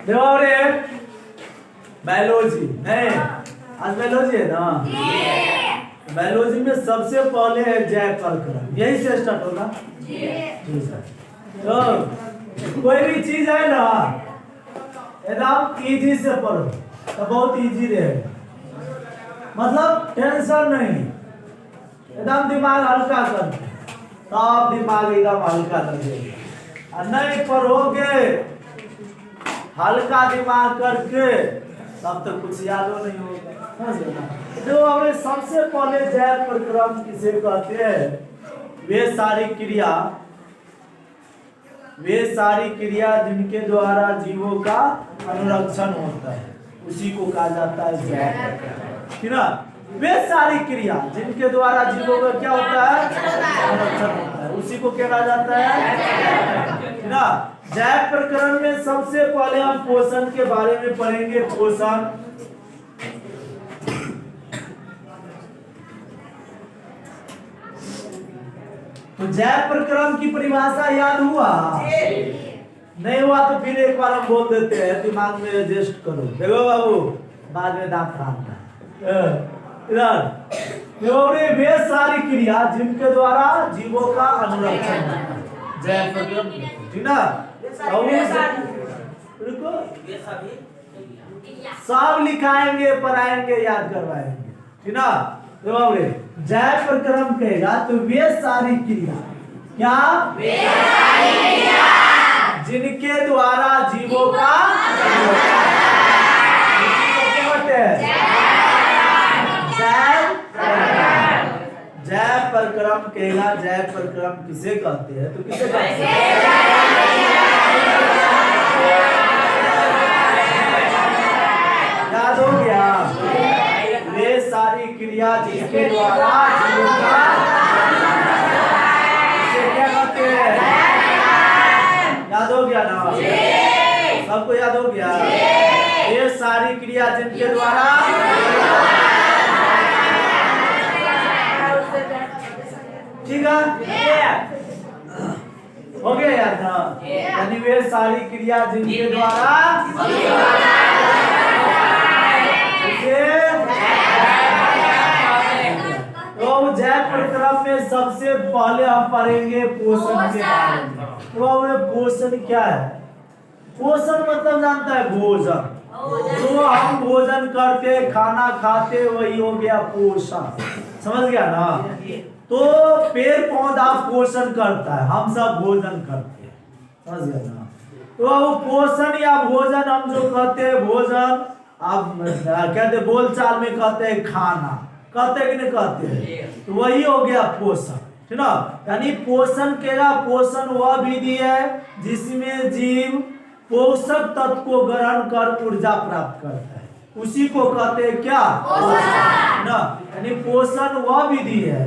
देखो रे बायोलॉजी है, आज बायोलॉजी है ना। बायोलॉजी में सबसे पहले है जैव प्रक्रम, यही से स्टार्ट होगा। ठीक है, तो कोई भी चीज है ना एकदम इजी से पढ़ो तो बहुत इजी रहेगा, मतलब टेंशन नहीं, एकदम दिमाग हल्का करके तब दिमाग एकदम हल्का लगेगा। और नहीं पढ़ोगे हल्का दिमाग करके तब तो कुछ यादो नहीं होगा। जो हमें सबसे पहले जैव प्रक्रम किसे कहते हैं? वे सारी क्रिया जिनके द्वारा जीवों का अनुरक्षण होता है उसी को कहा जाता है जैव प्रक्रम, ठीक ना। वे सारी क्रिया जिनके द्वारा जीवों का क्या होता है? अनुरक्षण होता है, उसी को क्या कहा जाता है, ठीक ना। जैव प्रक्रम में सबसे पहले हम पोषण के बारे में पढ़ेंगे। पोषण तो जैव प्रक्रम की परिभाषा याद हुआ? नहीं हुआ तो फिर एक बार हम बोल देते हैं, दिमाग में एडजस्ट करो। देखो बाबू बाद में दांत खाना इधर वे सारी क्रिया जिनके द्वारा जीवों का अनुरक्षण होता है जैव प्रक्रम, ठीक ना। रुको सब लिखाएंगे पढ़ाएंगे याद करवाएंगे, ठीक ना। जैव प्रक्रम कहेगा तो वे सारी क्रिया, क्या? वे सारी क्रिया जिनके द्वारा जीवों का जैव प्रक्रम कहेगा। जैव प्रक्रम किसे कहते हैं? तो किसे कहते हैं? याद हो गया? वे सारी क्रिया जिसके द्वारा जीवों का क्या कहते हैं? याद हो गया ना? सबको याद हो गया? ये सारी क्रिया जिनके द्वारा ठीक है, हो गया याद ना? यानी वे सारी क्रिया जिनके द्वारा तो जैव प्रक्रम में सबसे पहले हम पढ़ेंगे पोषण के बारे में। तो पोषण क्या है? पोषण मतलब जानता है भोजन, जो हम भोजन करते खाना खाते वही हो गया पोषण, समझ गया ना। तो पेड़ पौधा पोषण करता है, हम सब भोजन करते हैं, समझ गया ना। तो पोषण या भोजन हम जो कहते हैं भोजन, आप कहते बोलचाल में कहते हैं खाना, कहते कि नहीं कहते हैं, तो वही हो गया पोषण, ठीक ना। यानी पोषण केगा पोषण वह विधि है जिसमें जीव पोषक तत्व को ग्रहण कर ऊर्जा प्राप्त करता है, उसी को कहते हैं क्या? पोषण ना। यानी पोषण वह विधि है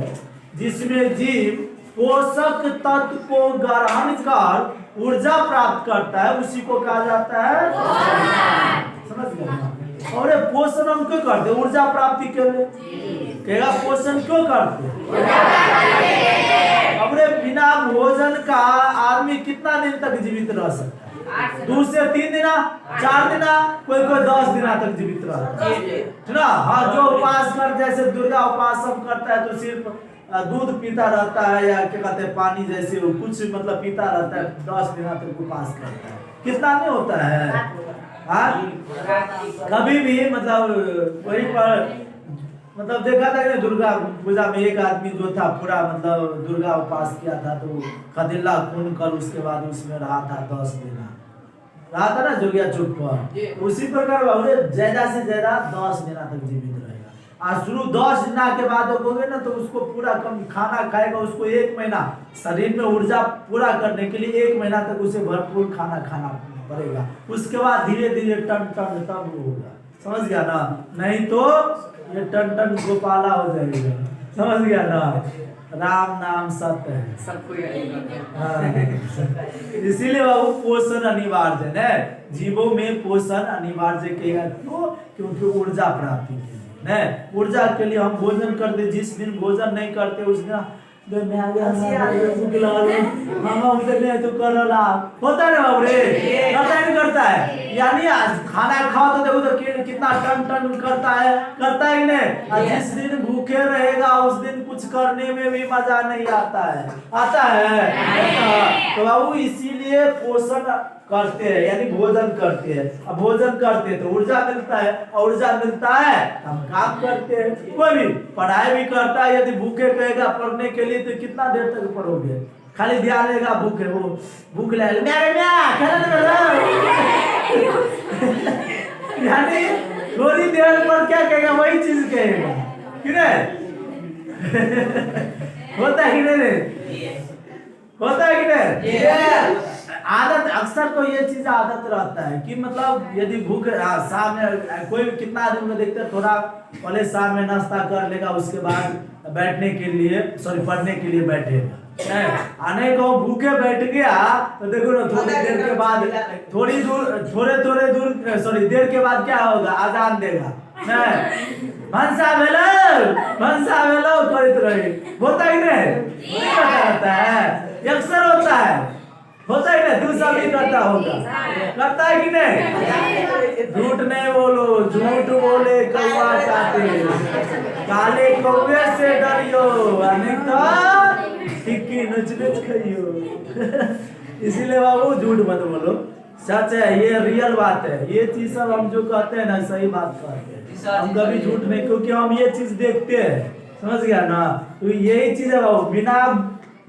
जिसमें जीव पोषक तत्व को ग्रहण कर ऊर्जा प्राप्त करता है, उसी को कहा जाता है पोषण, समझ गए। और पोषण हम क्यों करते? ऊर्जा प्राप्ति के लिए। कहेगा पोषण क्यों करते? अपने बिना भोजन का आदमी कितना दिन तक जीवित रह सकता है? 2 से 3 दिन, 4 दिन, कोई 10 दिन तक जीवित रहता है ना। हाँ, जो उपवास कर, जैसे दुर्गा उपवास सब करता है तो सिर्फ दूध पीता रहता है या क्या कहते हैं पानी जैसे कुछ मतलब पीता रहता है, 10 दिन तक उपवास करता है, कितना नहीं होता है। हाँ, कभी भी मतलब वही पर मतलब देखा था कि दुर्गा पूजा में एक आदमी जो था पूरा मतलब दुर्गा उपवास किया था, तो कदिल्ला खून कर उसके बाद उसमें रहा था 10 दिन रहा था ना जोगिया चुप पर। उसी प्रकार ज्यादा से ज्यादा 10 दिन तक जीवित रहेगा। और शुरू 10 दिन के बाद देखोगे ना तो उसको पूरा कम खाना खाएगा, उसको 1 महीना शरीर में ऊर्जा पूरा करने के लिए 1 महीना तक उसे भरपूर खाना खाना पड़ेगा। उसके बाद धीरे धीरे टन टन तब होगा, समझ गया ना। नहीं तो ये टन टन गोपाला हो जाएगा, समझ गया ना। राम नाम सत्य है, सबको इसीलिए बाबू पोषण अनिवार्य है। जीवों में पोषण अनिवार्य क्यों? क्योंकि ऊर्जा प्राप्ति के लिए, ऊर्जा के लिए हम भोजन करते। जिस दिन भोजन नहीं करते उस दिन जो मैं आ गया भूख लगा मामा उसे ले तो कर रहा होता है बाबू रे, करता है नहीं करता है? यानी आज खाना खाओ तो देखो तो कितना टन टन करता है कि नहीं? और जिस दिन भूखे रहेगा उस दिन कुछ करने में भी मजा नहीं आता है, आता है? तो बाबू इसीलिए पोषण करते हैं, यानी भोजन करते हैं। अब भोजन करते हैं तो ऊर्जा मिलता है, और ऊर्जा मिलता है हम काम करते हैं। कोई भी पढ़ाई भी करता है, यदि भूखे कहेगा पढ़ने के लिए तो कितना देर तक पढ़ोगे? खाली ध्यान रहेगा भूखे, वो भूख लगेगा यानी थोड़ी देर पर क्या कहेगा वही चीज कहेगा कि नहीं? होता है कि नहीं? होता है कि नहीं? आदत अक्सर को ये चीज आदत रहता है कि मतलब यदि भूख शाम में कोई कितना आदमी में देखते हैं थोड़ा पहले शाम में नाश्ता कर लेगा, उसके बाद बैठने के लिए पढ़ने के लिए बैठेगा। आने को भूखे बैठ गया तो देखो ना थोड़ी देर के बाद थोड़े दूर देर के बाद क्या होगा? आजान देगा, भंसा भेलो करते रहे। होता ही नहीं रहता है, अक्सर होता है ना? दूसरा भी करता होगा, करता है कि नहीं? झूठ नहीं बोलो, झूठ बोले कौवा काटे, काले कौवे से डरियो, अनेक तो टिक्की नच खाइयो। इसीलिए बाबू झूठ मत बोलो, सच है, ये रियल बात है। ये चीज सब हम जो कहते हैं ना सही बात कहते हैं, हम कभी झूठ नहीं, क्योंकि हम ये चीज देखते हैं, समझ गया ना? तो यही चीज है बाबू, बिना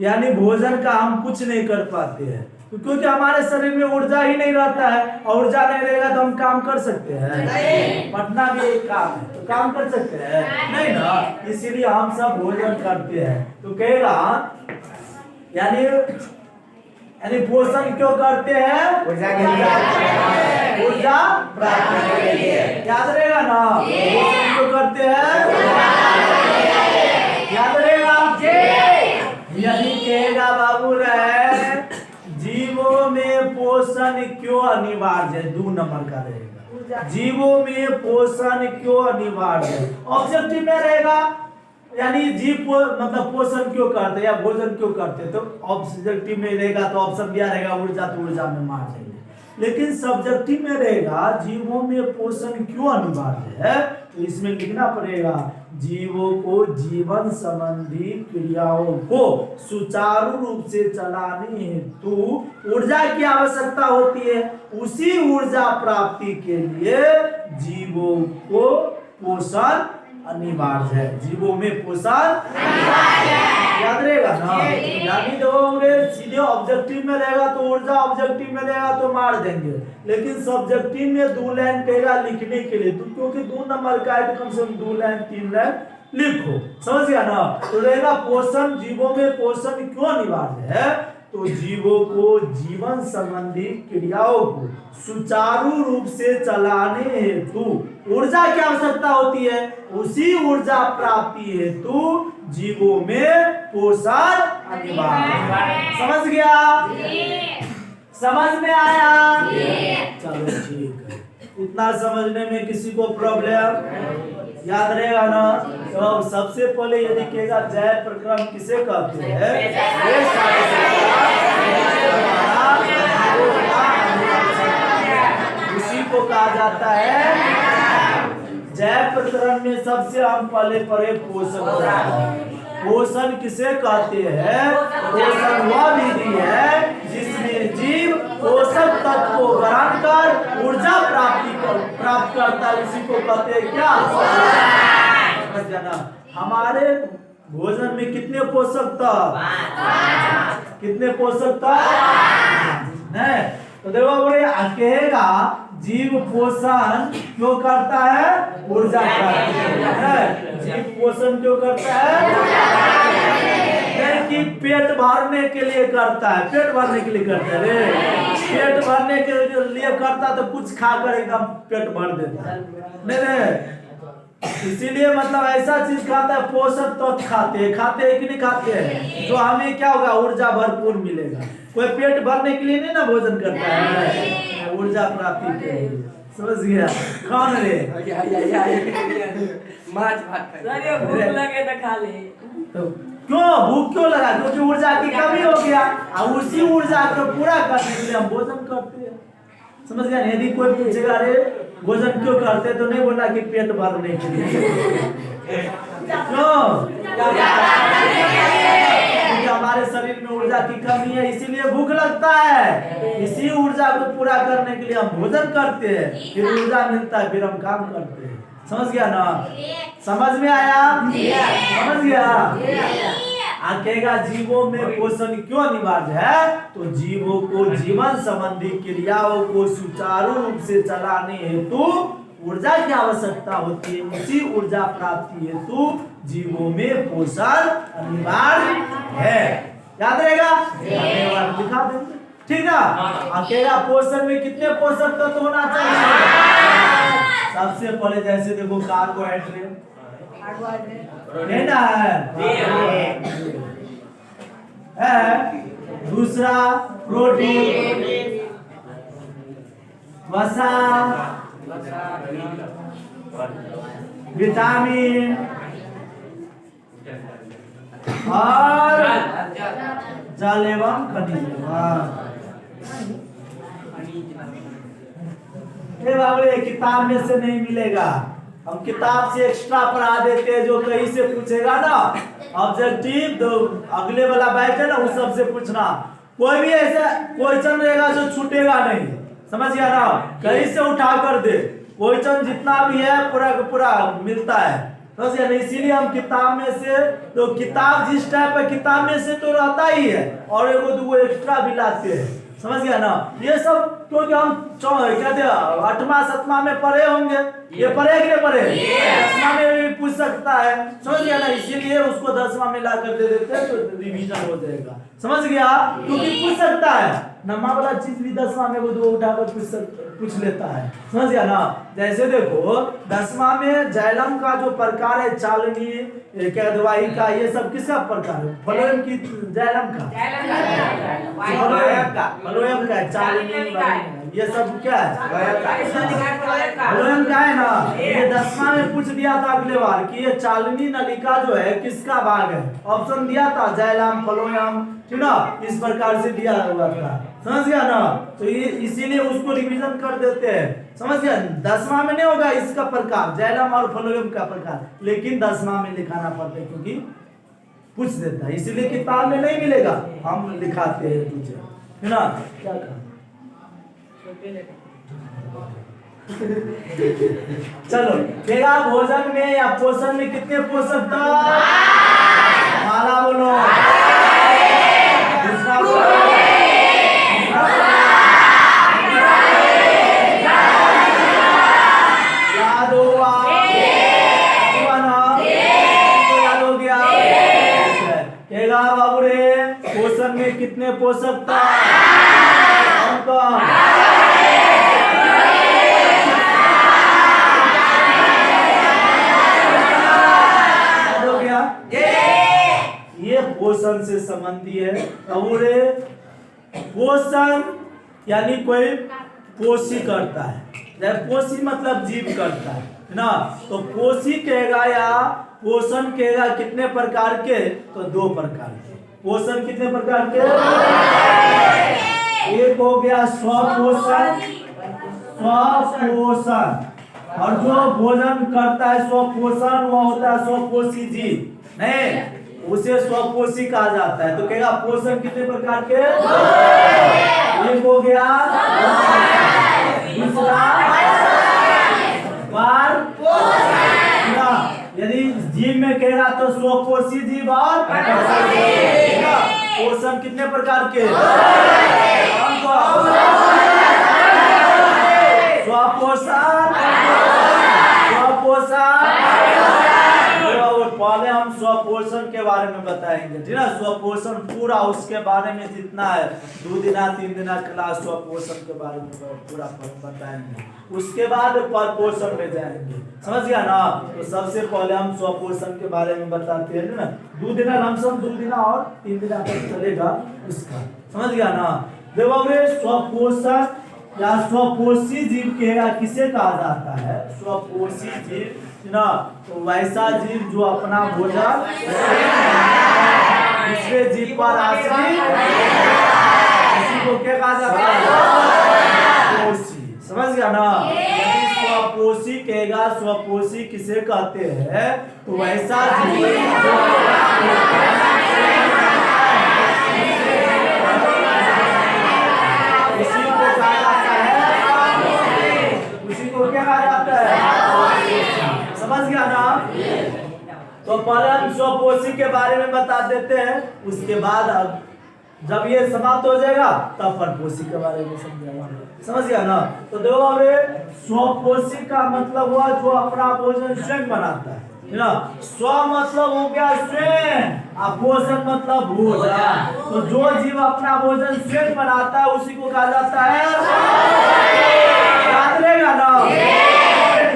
यानी भोजन का हम कुछ नहीं कर पाते हैं, क्योंकि हमारे शरीर में ऊर्जा ही नहीं रहता है, और ऊर्जा नहीं रहेगा तो हम काम कर सकते हैं? पढ़ना भी एक काम है, तो काम कर सकते हैं नहीं ना? इसीलिए हम सब भोजन करते हैं। तो कहेगा यानी पोषण क्यों करते हैं? ऊर्जा प्राप्ति के लिए, याद रहेगा ना? पोषण क्यों करते हैं? याद रहेगा? यही कहेगा बाबू रहे, जीवों में पोषण क्यों अनिवार्य है? 2 नंबर का रहेगा, जीवों में पोषण क्यों अनिवार्य है? ऑब्जेक्टिव में रहेगा, यानी जीव मतलब पोषण क्यों करते हैं या भोजन क्यों करते हैं? तो ऑब्जेक्टिव में रहेगा तो ऑप्शन दिया रहेगा ऊर्जा, तो ऊर्जा में मार जाएंगे। लेकिन सब्जेक्टिव में रहेगा जीवों में पोषण क्यों अनिवार्य है, तो इसमें लिखना पड़ेगा जीवों को जीवन संबंधी क्रियाओं को सुचारू रूप से चलाने हेतु ऊर्जा की आवश्यकता होती है। उसी ऊर्जा प्राप्ति के लिए जीवों को पोषण अनिवार्य है, जीवों में पोषण अनिवार्य है, याद रहेगा ना? यानी जो सीधे ऑब्जेक्टिव में रहेगा तो ऊर्जा ऑब्जेक्टिव में रहेगा तो मार देंगे, लेकिन सब्जेक्टिव में 2 लाइन कहेगा लिखने के लिए, तो क्योंकि 2 नंबर का है तो कम से कम 2 लाइन 3 लाइन लिखो, समझ गया ना? तो रहेगा पोषण, जीवों में पोषण क्यों अनिवार्य है? तो जीवों को जीवन संबंधी क्रियाओं को सुचारू रूप से चलाने हेतु ऊर्जा की आवश्यकता होती है। उसी ऊर्जा प्राप्ति हेतु जीवों में पोषण अनिवार्य है। समझ गया? समझ में आया? चलो ठीक है, इतना समझने में किसी को प्रॉब्लम? याद रहेगा ना? तो सबसे पहले यदि कहेगा जय प्रक्रम किसे कहते हैं? उसी को कहा जाता है। जय प्रकरण में सबसे हम पहले पढ़े पोषण। पोषण किसे कहते हैं? पोषण वह विधि है जिसमें जीव पोषक तत्व को ग्रहण कर ऊर्जा प्राप्त करता है, उसी को कहते हैं क्या? हमारे भोजन में कितने पोषक तत्व? कितने पोषक तत्व? तो देखो बोले कहेगा जीव पोषण क्यों करता है? ऊर्जा प्राप्ति। जीव पोषण क्यों करता है? कि पेट भरने के लिए करता है, पेट भरने के लिए करता है। पेट भरने के लिए करता तो कुछ खाकर एकदम पेट भर देता है, नहीं। इसीलिए मतलब ऐसा चीज खाता है, पोषक तत्व खाते हैं कि नहीं खाते हैं, जो हमें क्या होगा? ऊर्जा भरपूर मिलेगा। कोई पेट भरने के लिए नहीं ना भोजन करता है, ऊर्जा प्राप्ति के लिए। समझ गया? कौन रे? माछ भात भूख लगे तो खा ले। तो क्यों भूख क्यों लगा? क्योंकि ऊर्जा की कमी हो गया और उसी ऊर्जा को पूरा करने के लिए हम भोजन करते हैं। समझ गया? यदि कोई पूछेगा अरे भोजन क्यों करते, तो नहीं बोला कि पेट भरने के लिए। क्यों? क्योंकि हमारे शरीर में ऊर्जा की कमी है, इसीलिए भूख लगता है। इसी ऊर्जा को पूरा करने के लिए हम भोजन करते हैं, फिर ऊर्जा मिलता है, फिर हम काम करते हैं। समझ गया ना? समझ में आया? समझ गया? आखेगा जीवों में पोषण क्यों अनिवार्य है? तो जीवों को जीवन संबंधी क्रियाओं को सुचारू रूप से चलाने हेतु ऊर्जा की आवश्यकता होती है। उसी ऊर्जा प्राप्ति हेतु जीवों में पोषण अनिवार्य है। याद रहेगा? लिखा देंगे, ठीक है? अकेला पोषण में कितने पोषक तत्व होना चाहिए? सबसे पहले जैसे देखो कार्बोहाइड्रेट है ना, है। दूसरा प्रोटीन, वसा, विटामिन और जल एवं खनिज। बाबू किताब में से नहीं मिलेगा, हम किताब से एक्स्ट्रा पढ़ा देते हैं। जो कहीं से पूछेगा ना ऑब्जेक्टिव, तो अगले वाला बैच है ना उस सब से पूछना। कोई भी ऐसा क्वेश्चन रहेगा जो छूटेगा नहीं, समझ गया ना? कहीं से उठा कर दे, क्वेश्चन जितना भी है पूरा का पूरा मिलता है। समझ गया ना? इसीलिए हम किताब में से, तो किताब जिस टाइप है किताब में से तो रहता ही है, और एगो दो एक्स्ट्रा भी लाते हैं। समझ गया ना? ये सब क्योंकि हम कहते हैं 8वां 7वां में पढ़े होंगे, ये पढ़े कि नहीं पढ़े? 10वां में भी पूछ सकता है। समझ गया ना? इसीलिए उसको 10वां में ला कर दे देते हैं, तो रिवीजन हो जाएगा। समझ गया? क्योंकि पूछ सकता है नमा वाला चीज भी 10वां में वो दो उठाकर पूछ लेता है। समझ गया ना? जैसे देखो 10वां में जाइलम का जो प्रकार है, चालनी, दवाई का, ये सब किसका प्रकार है? फ्लोएम की जाइलम का, फ्लोएम का, चालनी, ये सब क्या है? फ्लोएम का है ना? ये 10वां में पूछ दिया था अगले बार कि ये चालनी नलिका जो है किसका भाग है? ऑप्शन दिया था जाइलम, फ्लोएम, ठीक ना? इस प्रकार से दिया हुआ था। समझ गया ना? तो ये इसीलिए उसको रिवीजन कर देते हैं। समझ गया? 10वां में नहीं होगा इसका प्रकार, जाइलम और फ्लोएम का प्रकार, लेकिन 10वां में लिखाना पड़ता है क्योंकि पूछ देता है। इसीलिए किताब में नहीं मिलेगा, हम लिखाते हैं तुझे, है ना? क्या कहा? चलो देखा, भोजन में या पोषण में कितने पोषक तत्व? माला बोलो। याद हुआ? याद हो गया? बाबू रे, पोषण में कितने पोषक तत्व? ये पोषण से संबंधी है। अबूरे पोषण यानी कोई पोषी करता है, पोषी मतलब जीव करता है ना? तो पोषी कहेगा या पोषण कहेगा कितने प्रकार के? तो 2 प्रकार के। पोषण कितने प्रकार के? एक हो गया स्वपोषण, स्वपोषण, और जो भोजन करता है स्वपोषण वो होता है स्वपोषी जीव, नहीं उसे स्वपोषी कहा जाता है। तो कहेगा पोषण कितने प्रकार के? एक हो गया, दूसरा बार यदि जीव में कहेगा तो स्वपोषी जीव और पोषण कितने प्रकार के? स्वपोषण, पहले हम स्वपोषण के बारे में बताएंगे, ठीक है? स्वपोषण पूरा उसके बारे में जितना है 2 दिना 3 दिना क्लास स्वपोषण के बारे में पूरा बताएंगे। उसके बाद परपोषण में जाएंगे। समझ गया ना? तो सबसे पहले हम स्वपोषण के बारे में बताते हैं ना। 2 दिना लमसम 2 दिना और 3 दिना तक चलेगा उसका। समझ गया ना? देखो स्वपोषण या स्वपोषी जीव के किसे कहा जाता है? स्वपोषी जीव ना, तो वैसा जीव जो अपना भोजन दूसरे जीव पर आश्रित, इसी को क्या कहा जाता है? पोषी। समझ गया ना? यदि स्वपोषी कहेगा, स्वपोषी किसे कहते हैं? तो वैसा जीव उसी को कहा जाता है, उसी को क्या कहा जाता है? समझ गया ना? तो पहले हम स्वपोषी के बारे में बता देते हैं, उसके बाद अब जब ये समाप्त हो जाएगा तब परपोषी के बारे में समझाएंगे। समझ गया ना? तो देखो अब स्वपोषी का मतलब हुआ जो अपना भोजन स्वयं बनाता है ना। स्व मतलब हो गया स्वयं, और पोषण मतलब भोजन। तो जो जीव अपना भोजन स्वयं बनाता है उसी को कहा जाता है। याद रहेगा ना?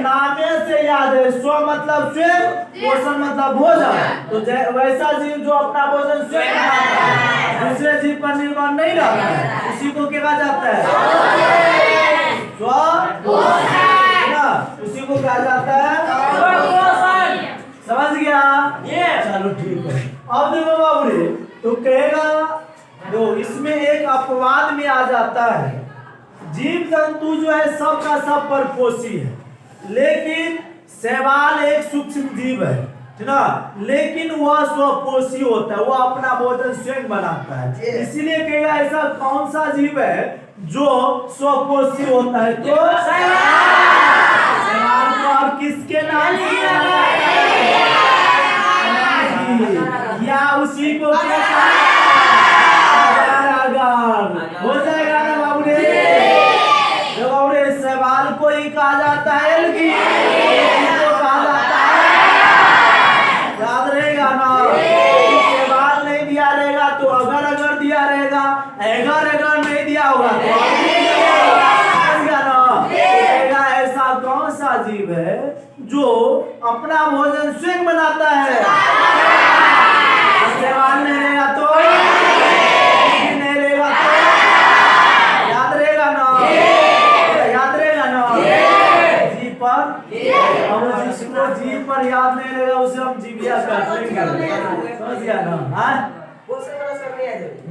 नामे से याद है, स्व मतलब स्वयं, पोषण मतलब भोजन। तो वैसा जीव जो अपना भोजन स्वयं बनाता है, दूसरे जीव पर निर्भर नहीं रहता है, उसी को क्या कहा जाता है? उसी को कहा जाता है। समझ गया? चलो ठीक है। अब देखो बाबू रे, तो कहेगा देखो इसमें एक अपवाद में आ जाता है, जीव जंतु जो है सब का सब परपोषी है, लेकिन शैवाल एक सूक्ष्म जीव है ना, लेकिन वह स्वपोषी होता है, वह अपना भोजन स्वयं बनाता है। इसीलिए कहेगा ऐसा कौन सा जीव है जो स्वपोषी होता है? तो शैवाल को अब किसके नाम से जाना जाता है? या उसी को क्या हो जाएगा ना बाबू रे? शैवाल को ही कहा जाता है कि कहा जाता है। याद रहेगा ना? शैवाल नहीं दिया रहेगा तो अगर अगर दिया रहेगा, अगर अगर नहीं दिया होगा तो ऐसा कौन सा जीव है जो अपना भोजन स्वयं बनाता है? शैवाल नहीं रहेगा तो नहीं रहेगा तो याद रहेगा ना? याद रहेगा ना? जीव पर, अब जिसको जीव पर याद नहीं रहेगा उसे हम जीविया कहते हैं। समझ गया ना?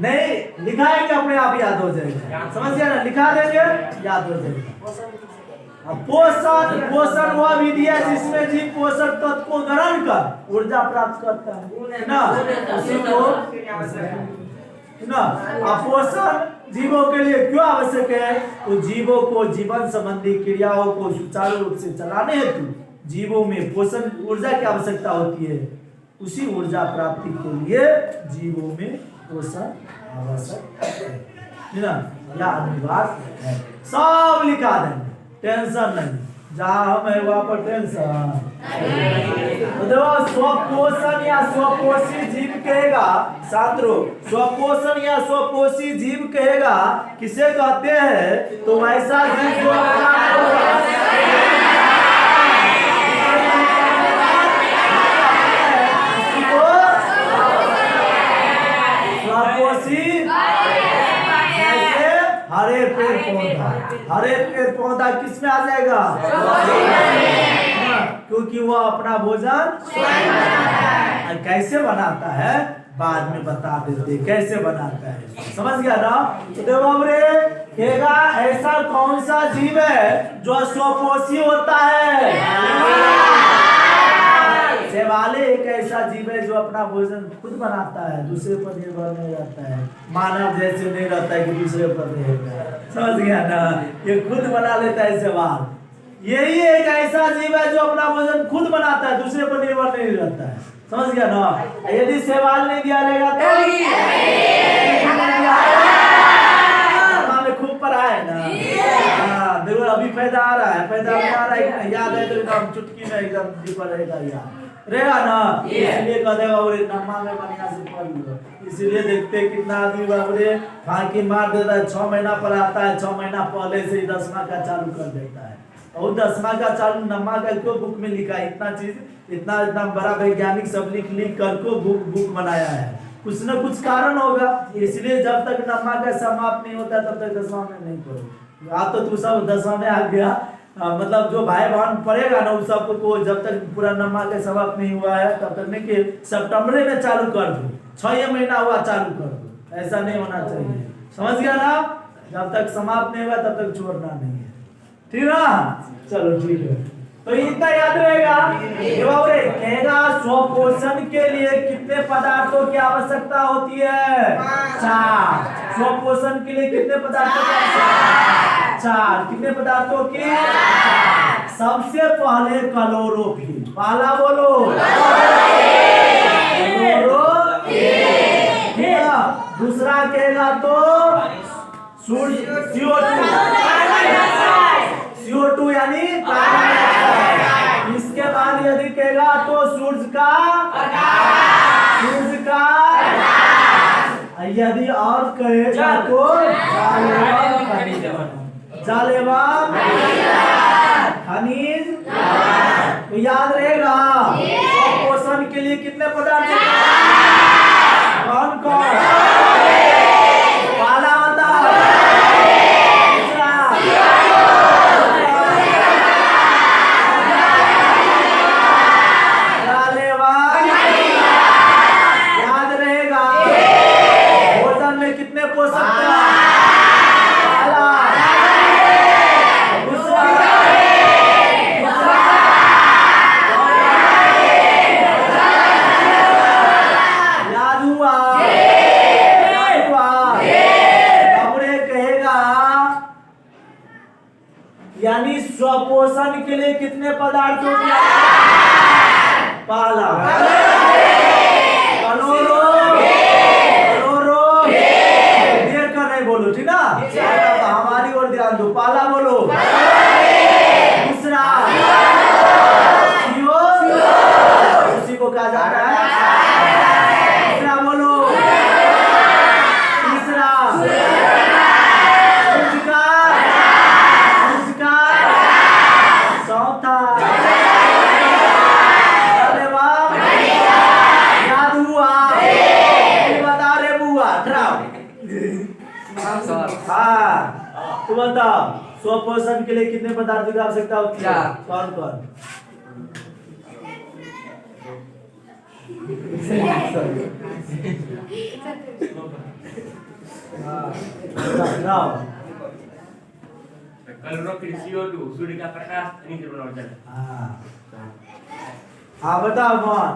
नहीं लिखा है कि अपने आप याद हो जाएगा। समझ गया ना? लिखा देंगे याद हो जाएगा। पोषण, पोषण वह विधि है जिसमें जीव पोषक तत्व को ग्रहण कर ऊर्जा प्राप्त करता है ना, उसी को ना। पोषण जीवों के लिए क्यों आवश्यक है? तो जीवों को जीवन संबंधी क्रियाओं को सुचारू रूप से चलाने हेतु जीवों में पोषण ऊर्जा की आवश्यकता होती है। उसी ऊर्जा प्राप्ति के लिए जीवों में पोषण आवश्यक है ना, या अनिवार्य है। सब लिखा देंगे, टेंशन नहीं। जहाँ हम है वहाँ पर टेंशन। तो देखो स्वपोषण या स्वपोषी जीव कहेगा, छात्रों स्वपोषण या स्वपोषी जीव कहेगा किसे कहते हैं? तो वैसा जीव जो हरे पेड़ पौधा, हरे पेड़ पौधा किस में आ जाएगा? क्योंकि वो अपना भोजन कैसे बनाता है बाद में बता देते कैसे बनाता है। समझ गया ना? तो देखो कहेगा ऐसा कौन सा जीव है जो स्वपोषी होता है? शैवाल एक ऐसा जीव है जो अपना भोजन खुद बनाता है, दूसरे पर निर्भर नहीं रहता है। मानव जैसे नहीं रहता है कि दूसरे पर रहेगा। समझ गया ना? ये खुद बना लेता है शैवाल। यही एक ऐसा जीव है जो अपना भोजन खुद बनाता है, दूसरे पर निर्भर नहीं रहता है। समझ गया ना? यदि शैवाल नहीं दिया रहेगा तो खूब पढ़ा है ना। हाँ देखो अभी पैदा आ रहा है, पैदा आ रहा है, याद है तो एकदम चुटकी में एकदम दीपा रहेगा याद रहेगा ना। इसलिए कहते हैं नम्मा में बढ़िया से पढ़ लो। इसीलिए देखते कितना आदमी बाबरे फांकी मार देता है, 6 महीना पर आता है, 6 महीना पहले से ही 10वां का चालू कर देता है। और 10वां का चालू नम्मा का क्यों बुक में लिखा है? इतना चीज इतना बड़ा वैज्ञानिक सब लिख कर को बुक बनाया है, कुछ न कुछ कारण होगा। इसलिए जब तक नम्मा का समाप्त नहीं होता तब तक 10वां में नहीं पढ़ो। आप तो तू सब 10वां में आ गया, मतलब जो भाई बहन पढ़ेगा ना उस सबको जब तक पूरा नम्मा का समाप्त नहीं हुआ है तब तक नहीं कि सितंबर में चालू कर दो। 6 महीना हुआ चालू कर दो, ऐसा नहीं होना चाहिए। समझ गया ना? जब तक समाप्त नहीं हुआ तब तक छोड़ना नहीं है, ठीक ना? चलो ठीक है, तो इतना याद रहेगा। कहेगा स्वपोषण के लिए कितने पदार्थों की आवश्यकता होती है? 4। स्वपोषण के लिए कितने पदार्थों की आवश्यकता? 4। कितने पदार्थों की? 4। सबसे पहले क्लोरोफिल, पहला बोलो क्लोरोफिल। दूसरा कहेगा तो सूर्य CO2 यानी कार्बन डाइऑक्साइड। इसके बाद यदि कहेगा तो सूर्य का यदि और कहेगा तो जल एवं खनिज। तो याद रहेगा पोषण के लिए कितने पदार्थ? कौन कौन? पहला बताओ, यानी स्वपोषण के लिए कितने पदार्थों की? पहला देर कर रहे बोलो, ठीक ना? हमारी ओर ध्यान दो। पहला बोलो, दूसरा उसी को कहा जाता है। दूसरा बोलो, तीसरा चौथा याद हुआ? बता रे बुआ, हाँ तो बताओ स्वपोषण के लिए कितने पदार्थों की आवश्यकता होती है? कौन कौन? क्लोरोफिल, CO2, सूर्य का प्रकाश, खनिज और जल। हाँ बताओ कौन?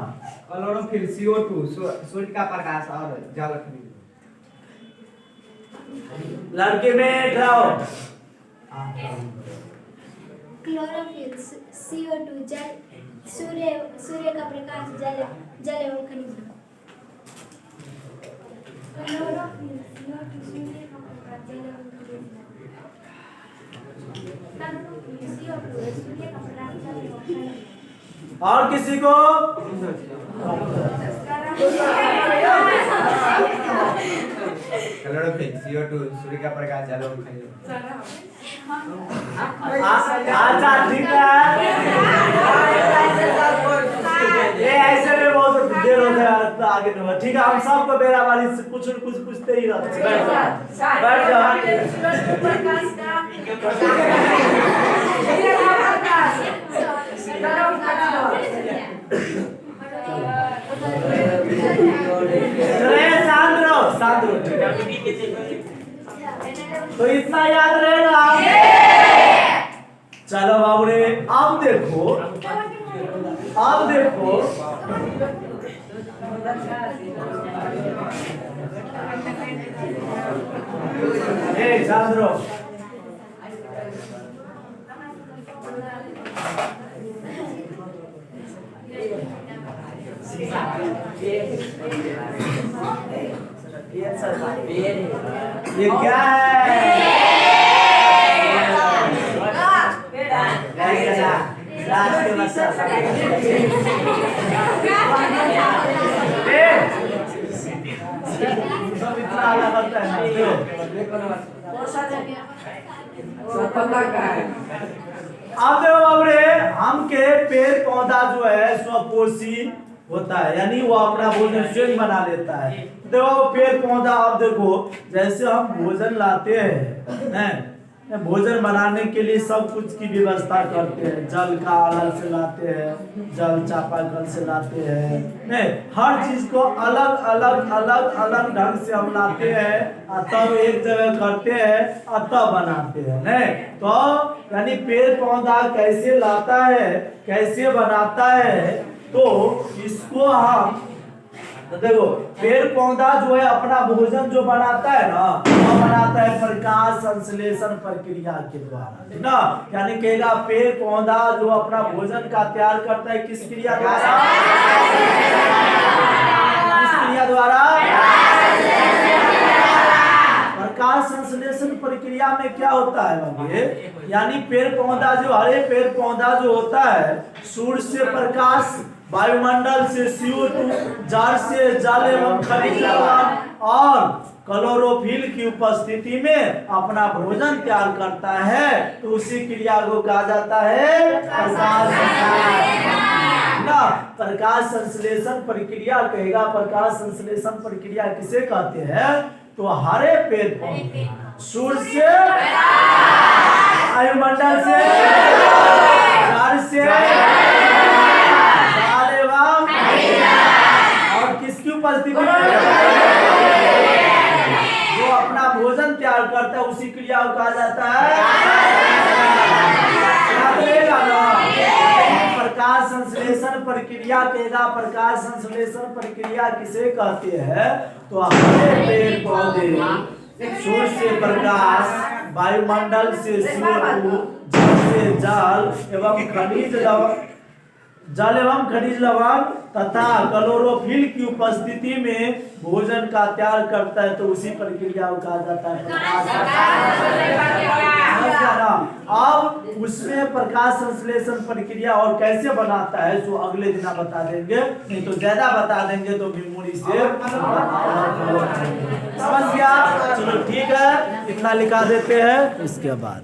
क्लोरोफिल, CO2, सूर्य का प्रकाश और जल खनिज। लड़के में जाओ। क्लोरोफिल, CO2, जल, सूर्य का प्रकाश, जल एवं खनिज। क्लोरोफिल, CO2, सूर्य का प्रकाश, जल एवं खनिज। और किसी को? क्लोरोफिल, CO2, सूर्य का प्रकाश, जल एवं खनिज। अच्छा ठीक है, ये ऐसे में बहुत देर हो गया, आगे नहीं। ठीक है, हम सबको बेराबारी से कुछ न कुछ पूछते ही रहते हैं। बैठ जाओ। शांत रहो, ठीक है? तो इतना याद रहेगा। चलो बाबू रे, अब देखो शांत रहो। ये क्या है? अब देखो बाबूरे, हम के पेड़ पौधा जो है स्वपोषी होता है, यानी वो अपना भोजन स्वयं बना लेता है। देखो पेड़ पौधा, अब देखो जैसे हम भोजन लाते हैं भोजन बनाने के लिए सब कुछ की व्यवस्था करते हैं, जल का अलग से लाते हैं, जल चापाकल से लाते हैं, नहीं हर चीज को अलग अलग अलग अलग ढंग से हम लाते हैं और तब एक जगह करते हैं और तब बनाते हैं। नहीं तो यानी पेड़ पौधा कैसे लाता है, कैसे बनाता है, तो इसको हम तो देखो पेड़ पौधा जो है अपना भोजन जो बनाता है ना, वो बनाता है प्रकाश संश्लेषण प्रक्रिया के द्वारा, है ना। यानी कहेगा पेड़ पौधा जो अपना भोजन का तैयार करता है किस क्रिया द्वारा, किस क्रिया द्वारा, प्रकाश संश्लेषण प्रक्रिया में क्या होता है बाबू, यानी पेड़ पौधा जो हरे पेड़ पौधा जो होता है सूर्य से प्रकाश, वायुमंडल से CO2, जल से जल एवं खनिज लवण और क्लोरोफिल की उपस्थिति में अपना भोजन तैयार करता है, तो उसी क्रिया को कहा जाता है प्रकाश ना। प्रकाश संश्लेषण प्रक्रिया कहेगा, प्रकाश संश्लेषण प्रक्रिया किसे कहते हैं, तो हरे पेड़ पौधे सूर्य से, वायुमंडल से, जल से और किसकी उपस्थिति में जो अपना भोजन तैयार करता है उसी क्रिया को कहा जाता है प्रकाश संश्लेषण प्रक्रिया कहेगा। प्रकाश संश्लेषण प्रक्रिया किसे कहते हैं, तो हरे पेड़ पौधे सूर्य से प्रकाश, वायुमंडल से CO2, जल से जल एवं खनिज लवण, जल एवं खनिज लवण तथा क्लोरोफिल की उपस्थिति में भोजन का तैयार करता है, तो उसी प्रक्रिया को कहा जाता है अब उसमें प्रकाश संश्लेषण प्रक्रिया और कैसे बनाता है तो अगले दिन बता देंगे, नहीं तो ज्यादा बता देंगे तो मेमोरी से समझ गया। चलो ठीक है, इतना लिखा देते हैं इसके बाद।